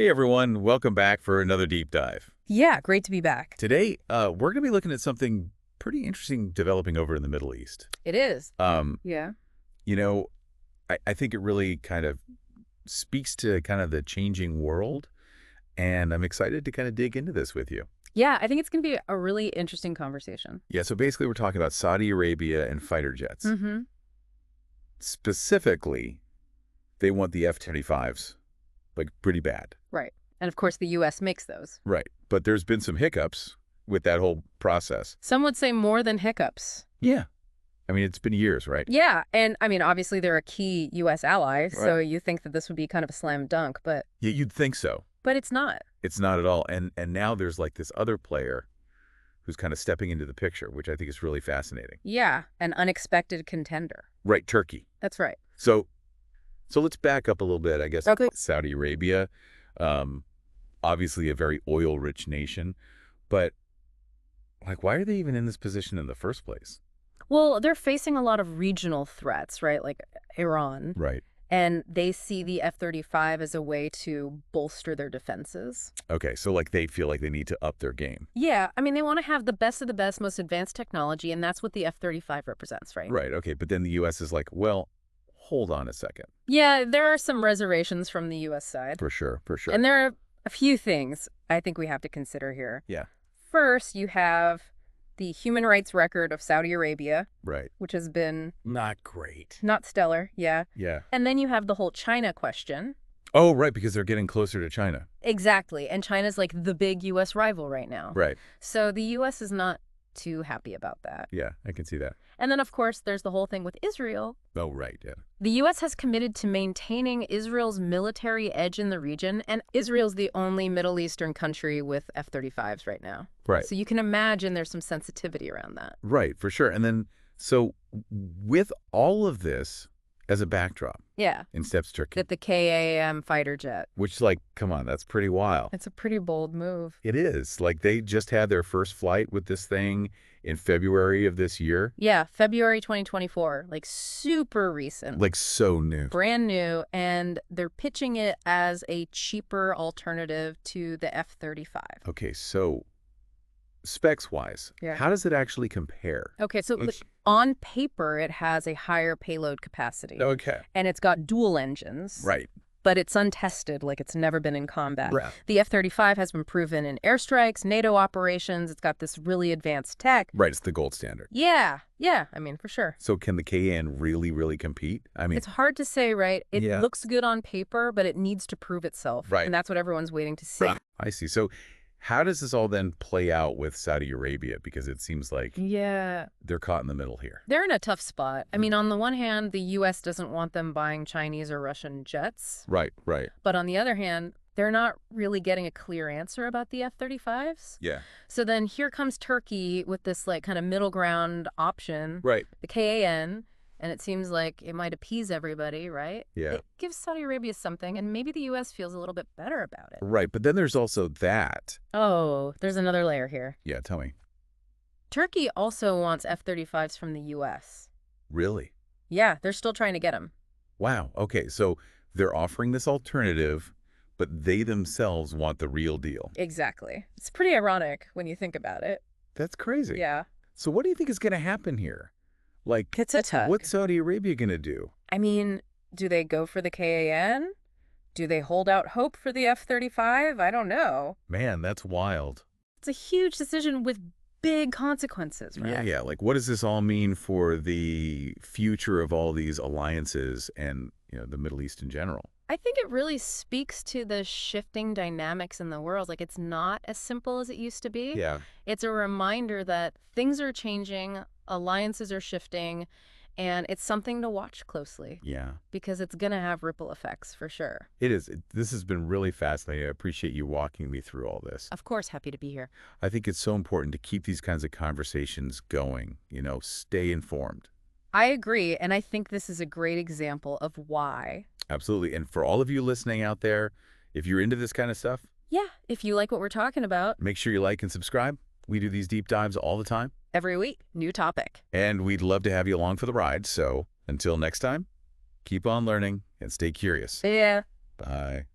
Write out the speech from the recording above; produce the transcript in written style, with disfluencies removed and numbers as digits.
Hey everyone, welcome back for another deep dive. Yeah, great to be back. Today, we're going to be looking at something pretty interesting developing over in the Middle East. It is. Um, Yeah. you know, I think it really kind of speaks to kind of the changing world, and I'm excited to kind of dig into this with you. Yeah, I think it's going to be a really interesting conversation. Yeah, so basically we're talking about Saudi Arabia and fighter jets. Mm-hmm. Specifically, they want the F-35s, like pretty bad. Right. And of course, the U.S. makes those. Right, but there's been some hiccups with that whole process. Some would say more than hiccups. Yeah. I mean, it's been years, right? Yeah. And I mean, obviously, they're a key U.S. ally, Right. so you think that this would be kind of a slam dunk, but Yeah, you'd think so. it's not. It's not at all. And now there's like this other player who's kind of stepping into the picture, which I think is really fascinating. Yeah, an unexpected contender. Right, Turkey. That's right. So let's back up a little bit, I guess. Okay. Saudi Arabia, obviously a very oil-rich nation, but like, why are they even in this position in the first place? Well, they're facing a lot of regional threats, right? Like Iran. Right. And they see the F-35 as a way to bolster their defenses. Okay, so like they feel like they need to up their game. Yeah, I mean, they want to have the best of the best, most advanced technology, and that's what the F-35 represents, right? Right, okay, but then the U.S. is like, well, hold on a second. Yeah, there are some reservations from the U.S. side. For sure, for sure. And there are a few things I think we have to consider here. Yeah. First, you have the human rights record of Saudi Arabia, Right. which has been Not great. not stellar, yeah. Yeah. And then you have the whole China question. Oh, right, because they're getting closer to China. Exactly, and China's like the big U.S. rival right now. Right. So the U.S. is not too happy about that. Yeah, I can see that. And then, of course, there's the whole thing with Israel. Oh, right, yeah. The U.S. has committed to maintaining Israel's military edge in the region, and Israel's the only Middle Eastern country with F-35s right now. Right. So you can imagine there's some sensitivity around that. Right, for sure. And then, so with all of this as a backdrop, Yeah, in steps Turkey, that the KAM fighter jet. which, like, come on, that's pretty wild. It's a pretty bold move. It is. Like, they just had their first flight with this thing in February of this year. Yeah, February 2024, like super recent. Like, so new. Brand new, and they're pitching it as a cheaper alternative to the F-35. Okay, so specs-wise, Yeah. how does it actually compare? Okay, so Let's- on paper, it has a higher payload capacity. Okay. And it's got dual engines. Right. But it's untested, like it's never been in combat. Right. The F-35 has been proven in airstrikes, NATO operations. It's got this really advanced tech. Right, it's the gold standard. Yeah, I mean, for sure. So can the KN really, really compete? I mean, It's hard to say, right? It Yeah. looks good on paper, but it needs to prove itself. Right. And that's what everyone's waiting to see. I see. So how does this all then play out with Saudi Arabia? Because it seems like Yeah. they're caught in the middle here. They're in a tough spot. I mean, on the one hand, the U.S. doesn't want them buying Chinese or Russian jets. Right, right. But on the other hand, they're not really getting a clear answer about the F-35s. Yeah. So then here comes Turkey with this like kind of middle ground option, Right. the KAN, and it seems like it might appease everybody, right? Yeah. It gives Saudi Arabia something, and maybe the U.S. feels a little bit better about it. Right. But then there's also that. Oh, there's another layer here. Yeah, tell me. Turkey also wants F-35s from the U.S. Really? Yeah, they're still trying to get them. Wow. Okay. So they're offering this alternative, but they themselves want the real deal. Exactly. It's pretty ironic when you think about it. That's crazy. Yeah. So what do you think is going to happen here? Like, It's a tug. what's Saudi Arabia going to do? I mean, do they go for the KAN? Do they hold out hope for the F-35? I don't know. Man, that's wild. It's a huge decision with big consequences, right? Yeah, yeah. Like, what does this all mean for the future of all these alliances and, the Middle East in general? I think it really speaks to the shifting dynamics in the world. Like, it's not as simple as it used to be. Yeah. It's a reminder that things are changing, alliances are shifting, and it's something to watch closely Yeah. because it's going to have ripple effects for sure. It is. This has been really fascinating. I appreciate you walking me through all this. Of course, happy to be here. I think it's so important to keep these kinds of conversations going, stay informed. I agree, and I think this is a great example of why. Absolutely. And for all of you listening out there, if you're into this kind of stuff, Yeah, if you like what we're talking about, make sure you like and subscribe. We do these deep dives all the time, every week, new topic. and we'd love to have you along for the ride. So until next time, keep on learning and stay curious. Yeah. Bye.